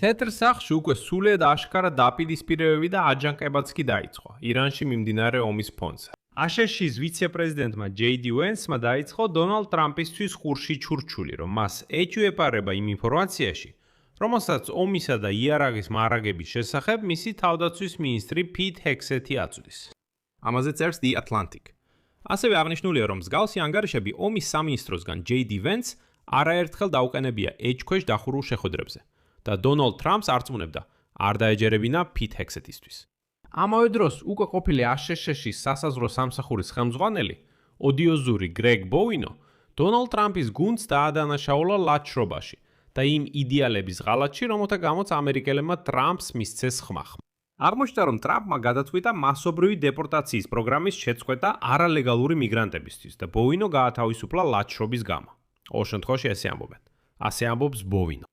თეთრ სახლში უკვე სრულიად აშკარა დაპირისპირებები და აჯანყებაც კი დაიწყო ირანში მიმდინარე ომის ფონზე. აშშ-ის ვიცე-პრეზიდენტმა ჯეიდი ვენსმა დაიწყო დონალდ ტრამპისთვის ხურში ჩურჩული, რომ მას ეჭვეპარება იმ ინფორმაციაში, რომელსაც ომისა და იარაღის მარაგების შესახებ მისი თავდაცვის მინისტრი პიტ ჰექსეთი აწვდის. ამაზე წერს The Atlantic. ასევე აღნიშნულია, რომ მსგავსი ანგარიშები ომის სამინისტროსგან ჯეიდი ვენსს არაერთხელ დაუყენებია ეჭქვეშ დახურულ შეხვედრებზე და დონალდ ტრამპს არწმუნებდა არ დაეჯერებინა პიტ ჰექსეთისთვის. ამავე დროს უკვე ყოფილი აშშ-ის სასაზღვრო სამსახურის ხელმძღვანელი, ოდიოზური გრეგ ბოუინო, დონალდ ტრამპის გუნდს დაადანაშაულა ლაჩრობაში და იმ იდეალების ღალატში, რომელთა გამოც ამერიკელებმა ტრამპს მისცეს ხმახმა. აღმოჩნდა, რომ ტრამპმა გადაწყვიტა მასობრივი დეპორტაციის პროგრამის შეწყვეტა არალეგალური მიგრანტებისთვის და ბოუინო გაათავისუფლა ლაჩრობის გამო. ყოველ შემთხვევაში ესე ამბობენ. ასე ამბობს ბოუინო.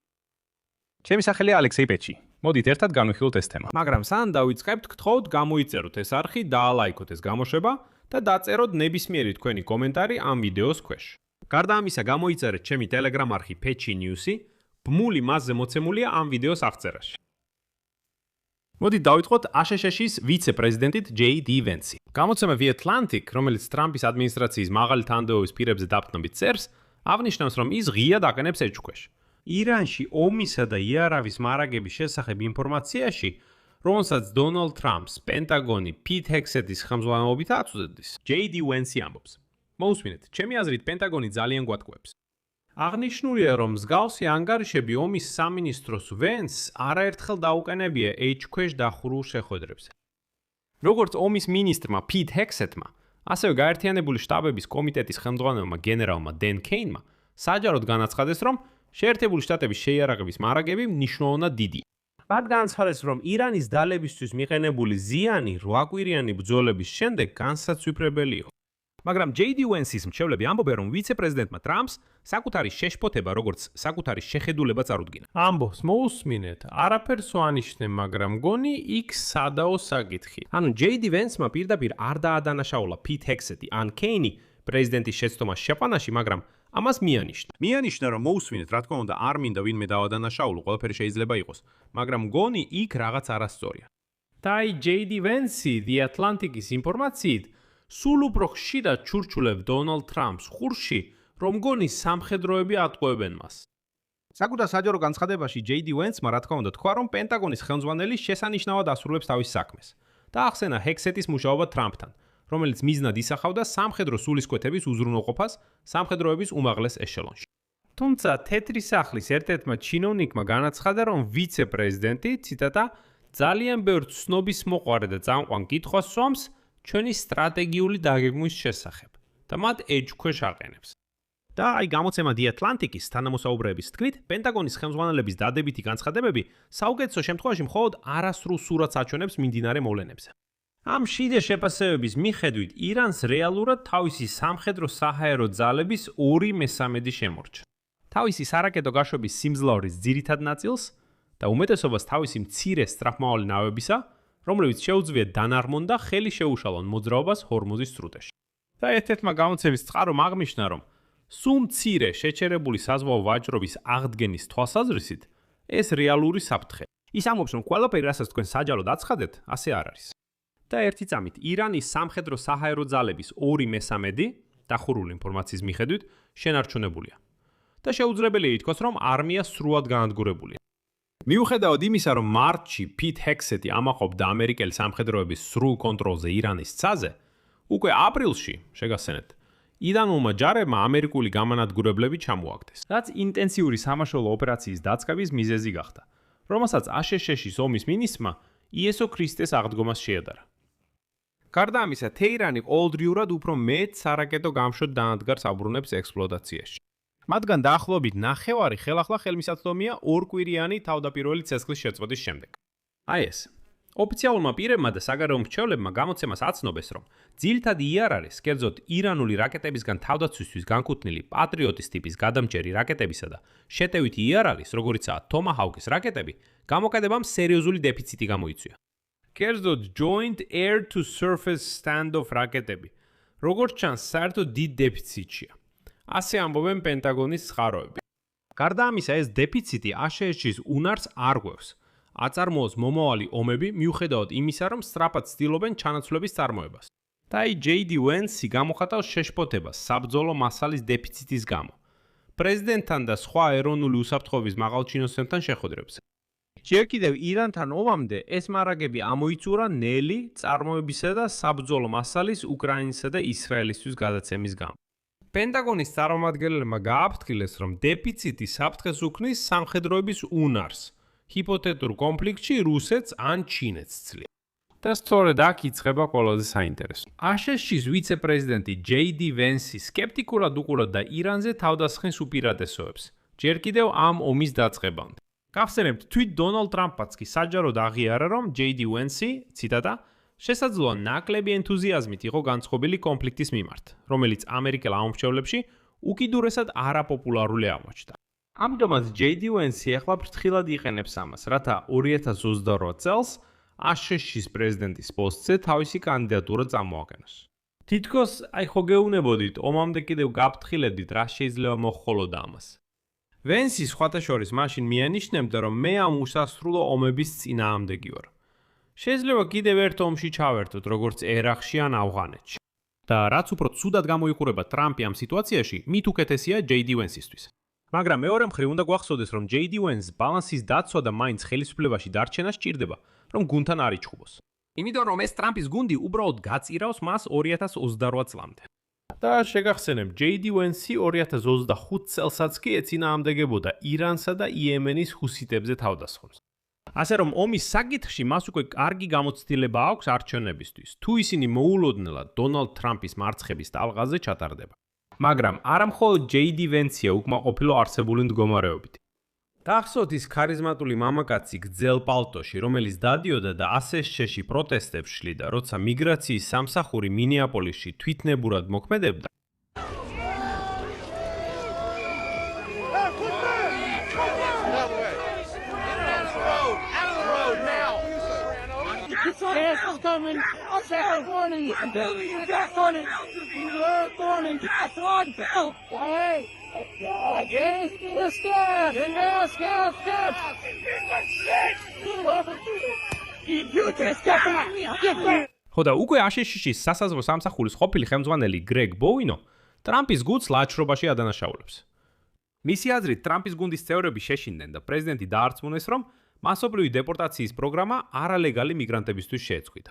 ჩემი სახელია ალექსეი პეჩი. მოდით ერთად განვიხილოთ ეს თემა. მაგრამ სანამ დავიწყებთ, გთხოვთ გამოიწეროთ ეს არხი, დაალაიქოთ ეს გამოშვება და დაწეროთ ნებისმიერი თქვენი კომენტარი ამ ვიდეოს ქვეშ. გარდა ამისა, გამოიწერეთ ჩემი Telegram არხი Pechi News-ი, ბმული მასზე მოცემულია ამ ვიდეოს აღწერაში. მოდით დავიწყოთ აშშ-ის ვიცე-პრეზიდენტით ჯეიდი ვენსი. გამოცემა The Atlantic, რომელიც ტრამპის ადმინისტრაციის მაღალი თანამდებობის პირებზე დაფრთხნობით წერს, აღნიშნავს, რომ ის ღიად აყენებს ეჭქვეშ. ირანში ომისა და იარაღის მარაგების შესახებ ინფორმაციაში, რომელსაც დონალდ ტრამპს პენტაგონი პიტ ჰექსეთის ხელმძღვანელობით აწვდის, ჯეიდი ვენსი ამბობს. მოусმინეთ, ჩემი აზრით პენტაგონი ძალიან გვატყუებს. აღნიშნულია, რომ მსგავსი ანგარიშები ომის სამინისტროს ვენსს არაერთხელ დაუყენებია ეჭქვეშ დახურულ შეხვედრებზე. როგორც ომის მინისტრმა პიტ ჰექსეთმა, ასევე გაერთიანებული შტაბების კომიტეტის ხელმძღვანელმა გენერალმა დენ კეინმა საჯაროდ განაცხადეს, რომ შეერთებული შტატების შეიარაღების მარაგები მნიშვნელოვნად დიდია. მათ განაცხადეს, რომ ირანის დალებისთვის მიყენებული ზიანი 8 კვირიანი ბრძოლების შემდეგ განსაცვიფრებელი იყო. მაგრამ ჯეიდი ვენსის მრჩევლები ამბობენ, რომ ვიცე-პრეზიდენტმა ტრამპს საკუთარი შეშფოთება, როგორც საკუთარი შეხედულება წარუდგინა. ამბობს, მოусმინეთ, არაფერს ვანიშნე, მაგრამ მგონი იქ სადაო საკითხი. ანუ ჯეიდი ვენსმა პირდაპირ არ დაადანაშაულა პიტ ჰექსეთი ან კეინი პრეზიდენტის შეცდომას შეყვანაში, მაგრამ ამას მიანიშნა, რომ მოусმინეთ, რა თქმა უნდა, არ მინდა ვინმე დაადანაშაულო, ყველაფერი შეიძლება იყოს, მაგრამ მგონი იქ რაღაც არასწორია. და აი ჯეიდი ვენსი The Atlantic-ის ინფორმაციით სულ უფრო ხშირად ჩურჩულებ დონალდ ტრამპს ხურში, რომ მგონი სამხედროები ატყუებენ მას. საკუთარ საჯარო განცხადებაში ჯეიდი ვენსმა რა თქმა უნდა თქვა, რომ პენტაგონის ხელმძღვანელი შესანიშნავად ასრულებს თავის საქმეს და ახსენა ჰექსეთის მუშაობა ტრამპთან, რომელიც მიზნად ისახავდა სამხედრო სულისკვეთების უზრუნველყოფას სამხედროების უმაღლეს ეშელონში. თუმცა თეთრი სახლის ერთ-ერთმა ჩინოვნიკმა განაცხადა, რომ ვიცე-პრეზიდენტი, ციტატა, ძალიან ბევრ ცნობის მოყვარე და წამყვან კითხვას სვამს ჩვენი სტრატეგიული დაგეგმვის შესახებ და მათ ეჭქვეშ აყენებს. და აი გამოცემა The Atlantic-ის თანამოსაუბრეების თქმით, პენტაგონის ხელმძღვანელების დადებითი განცხადებები საუკეთესო შემთხვევაში მხოლოდ არასრულ სურათს აჩვენებს მიმდინარე მოვლენებზე. ამ შიდე შეფასებების მიხედვით, ირანს რეალურად თავისი სამხედრო საჰაერო ძალების 2/3 შემორჩა. თავისი სარაკეტო გაშვების სიმძლავრის ძირითად ნაწილს და უმეტესობას თავისი მცირე სწრაფმავალი ნავებისა, რომლებიც შეუძლიათ დანარმონ და ხელი შეუშალონ მოძრაობას ჰორმუზის სრუტეში. და ერთ-ერთმა გამოცემის წყარომ აღნიშნა, რომ სულ მცირე შეჩერებული საზღვაო ვაჭრობის აღდგენის თვალსაზრისით ეს რეალური საფრთხე. ის ამბობს, რომ ყველაფერი, რასაც თქვენ საჯაროდ აცხადეთ, ასე არ არის. და ერთი წამით ირანის სამხედრო საჰაერო ძალების 2/3 დახურული ინფორმაციის მიხედვით შენარჩუნებულია. და შეუძლებელია ითქვას, რომ არმია სრულად განადგურებულია. მიუხედავად იმისა, რომ მარტში პიტ ჰექსეთი ამაყობდა ამერიკელი სამხედროების სრულ კონტროლზე ირანის ცაზე, უკვე აპრილში, შეგახსენეთ, ირანულმა ჯარებმა ამერიკული გამანადგურებლები ჩამოაგდეს, რაც ინტენსიური სამაშველო ოპერაციის დაწყების მიზეზი გახდა, რომელსაც აშშ-ის ომის მინისტრმა იესო ქრისტეს აღდგომას შეადარა. გარდა ამისა, თეირანი ყოველდღიურად უფრო მეტ სარაკეტო გამშვიდ დანადგარს აბრუნებს ექსპლოდაციაში. მათგან დაახლოებით ნახევარი ხელახლა ხელმისაწვდომია 2 კვირიანი თავდაპირველი ცეცხლის შეწყვეტის შემდეგ. აი ეს. ოფიციალურმა პირებმა და საგარეო მრჩევლებმა გამოცემას აცნობეს, რომ ძირითადი იარაღის, კერძოდ ირანული რაკეტებისგან თავდაცვისთვის განკუთვნილი პატრიოტის ტიპის გადამჭერი რაკეტებისა და შეტევითი იარაღის, როგორიცაა Tomahawk-ის რაკეტები, გამოყენებამ სერიოზული დეფიციტი გამოიწვია. კერძოდ Joint Air to Surface Standoff რაკეტები, როგორც ჩანს, საერთოდ დიდ დეფიციტშია. ასე ამბობენ პენტაგონის წყაროები. გარდა ამისა, ეს დეფიციტი ASEAN-ის უნარს არ გვევს. აწარმოოს მომავალი ომები მიუხედავად იმისა, რომ სწრაფად ცდილობენ ჩანაცვლების წარმოებას. და აი JD Vance გამოხატავს შეშფოთებას საბრძოლო მასალის დეფიციტის გამო. პრეზიდენტთან და სხვა ეროვნული უსაფრთხოების მაღალჩინოსნებთან შეხვედრებზე. ჯერ კიდევ ირანთან ომამდე ეს მარაგები ამოიწურა ნელი წარმოებისა და საბრძოლო მასალის უკრაინისა და ისრაელისთვის გადაცემის გამო. პენტაგონის წარმომადგენლებმა გააფრთხილეს, რომ დეფიციტი საფრთხეს უქმნის სამხედროების უნარს, ჰიპოთეტურ კონფლიქტში რუსეთს ან ჩინეთს ცლიან. და სწორედ აქ იწყება ყველაზე საინტერესო. ASEAN-ის ვიცე-პრეზიდენტი JD Vance სკეპტიკურად უყურებდა ირანზე თავდასხმის უპირატესობებს, ჯერ კიდევ ამ ომის დაწყებამდე. გახსენებთ, თვით დონალდ ტრამპაც კი საჯაროდ აღიარა, რომ JD Vance, ციტატა, შესაძლოა ნაკლები ენთუზიაზმით იყო განწყობილი კონფლიქტის მიმართ, რომელიც ამერიკელ ამომრჩევლებში უკიდურესად არაპოპულარული აღმოჩნდა. ამიტომაც JD Vance ახლა ფრთხილად იყენებს ამას, რათა 2028 წელს ASEAN-ის პრეზიდენტის პოსტზე თავისი კანდიდატურა წამოაყენოს. თითქოს აი ხო გეუბნებოდით, ომამდე კიდევ გაფრთხილებდით, რა შეიძლება მოხოლოდა ამას. Vance სხვათა შორის მაშინ მიანიშნებდა, რომ მე ამ უსასრულო ომების წინააღმდეგი ვარ. შეიძლება კიდევ ერთ ომში ჩავერთოთ, როგორც ერაყში ან ავღანეთში. და რაც უფრო ცუდად გამოიყურება ტრამპი ამ სიტუაციაში, მით უკეთესია JD Vance-ისთვის. მაგრამ მეორე მხრივ უნდა გვახსოვდეს, რომ JD Vance ბალანსის დაცვა და მაინც ხელისუფლებაში დარჩენა სჭირდება, რომ გუნდთან არ იჩხუბოს. იმიტომ რომ ეს ტრამპის გუნდი უბრალოდ გაწირავს მას 2028 წლამდე. და შეგახსენებ, JD Vance 2025 წელსაც კი ეწინააღმდეგებოდა ირანსა და იემენის ჰუსიტებზე თავდასხმას. ასე რომ ომის საკითხში მას უკვე კარგი გამოცდილება აქვს არჩევნებისთვის, თუ ისინი მოულოდნელად დონალდ ტრამპის მარცხების ტალღაზე ჩატარდება. მაგრამ არა მხოლოდ JD Vance-ია უკმაყოფილო არსებული მდგომარეობით. დაახსოვთ ის ქარიზმატული მამაკაცი გძელ პალტოში, რომელიც დადიოდა და ASEAN-ში პროტესტებს შლიდა, როცა მიგრაციის სამსახური მინეაპოლისში თვითნებურად მოქმედებდა. ხოდა უკვე ASEAN-ის სასაზღვრო სამსახურის ყოფილი ხელმძღვანელი გრეგ ბოუინო ტრამპის გუნდს ლაჩრობაში ადანაშაულებს. მისი აზრით, ტრამპის გუნდის წევრები შეშინდნენ და პრეზიდენტი დაარწმუნეს, რომ მასობრივი დეპორტაციის პროგრამა არალეგალი მიგრანტებისთვის შეეწყვიტა.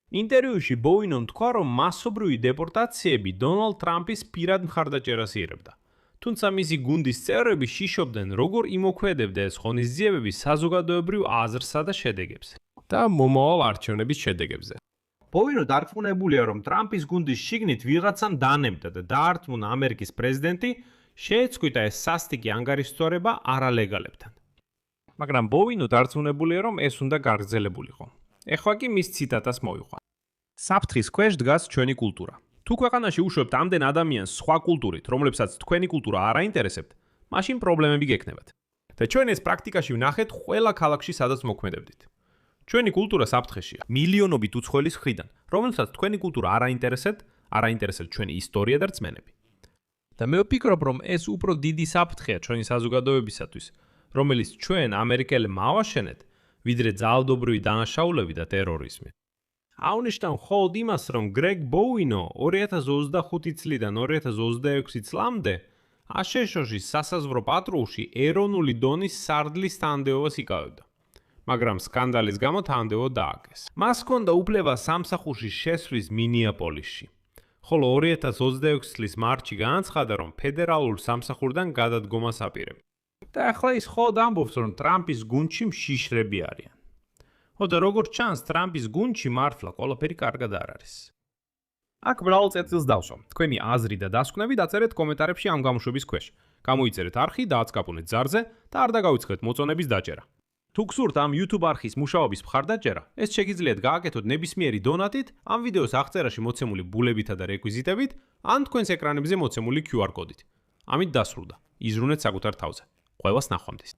ინტერვიუში ბოუინომ თქვა, რომ მასობრივი დეპორტაციები დონალდ ტრამპის პირად მხარდაჭერას იერებდა. თუმცა მისი გუნდის წევრები შიშობდნენ, როგორ იმოქმედებდა ეს ღონისძიებები საზოგადოებრივ აზრსა და შედეგებზე და მომავალ არჩევნების შედეგებზე. ბოუინო დარწმუნებულია, რომ ტრამპის გუნდის შიგნით ვიღაცამ დანებდა და დაარწმუნა ამერიკის პრეზიდენტი შეეწყვიტა ეს სასტიკი ანგარიშსწორება არალეგალებთან. მაგრამ ბოუინო დარწმუნებულია, რომ ეს უნდა გაგრძელებულიყო. ეხლა კი მის ციტატას მოვიხვა. საფრთხის ქვეშ დგას ჩვენი კულტურა. თუ ქვეყანაში უშვებთ ამდენ ადამიანს სხვა კულტურით, რომლებსაც თქვენი კულტურა არ აინტერესებთ, მაშინ პრობლემები გექნებათ. და ჩვენ ეს პრაქტიკაში ვნახეთ ყველა ქალაქში, სადაც მოქმედებდით. ჩვენი კულტურა საფრთხეშია, მილიონობით უცხოელის მხრიდან, რომელსაც თქვენი კულტურა არ აინტერესებთ ჩვენი ისტორია და რწმენები. და მე ვფიქრობ, რომ ეს უფრო დიდი საფრთხეა ჩვენი საზოგადოებისათვის, რომელიც ჩვენ ამერიკელებმა ავაშენეთ, ვიდრე ძალადობრივი დანაშაულები და ტერორიზმი. აღნიშნავ მხოლოდ იმას, რომ გრეგ ბოუინო 2025 წლიდან 2026 წლამდე ASEAN-ის სასაზღვრო პატრულში ეროვნული დონის სარდლის თანამდებობას იკავებდა. მაგრამ სკანდალის გამო თანამდებობა დააკეს. მას ჰქონდა უფლება სამსახურში შესვლის მინეაპოლისში. ხოლო 2026 წლის მარტში განაცხადა, რომ ფედერალურ სამსახურიდან გადადგომას აპირებდა. და ახლა ის მხოლოდ ამბობს, რომ ტრამპის გუნდში მშიშრები არიან. ხოდა როგორც ჩანს, ტრამპის გუნდში მართლა ყველაფერი კარგად არ არის. აქ მრავალ წერტილს დავსვამ. თქვენი აზრი და დასკვნები დაწერეთ კომენტარებში ამ გამოშვების ქვეშ. გამოიწერეთ არხი, დააცკაპუნეთ ზარზე და არ დაგავიწყდეთ მოწონების დაჭერა. თუ გსურთ ამ YouTube არხის მუშაობის მხარდაჭერა, ეს შეგიძლიათ გააკეთოთ ნებისმიერი დონატით, ამ ვიდეოს აღწერაში მოცემული ბულებითა და რეკვიზიტებით, ან თქვენს ეკრანებზე მოცემული QR კოდით. ამით დასრულდა. იზრუნეთ საკუთარ თავზე. ყველას ნახვამდის.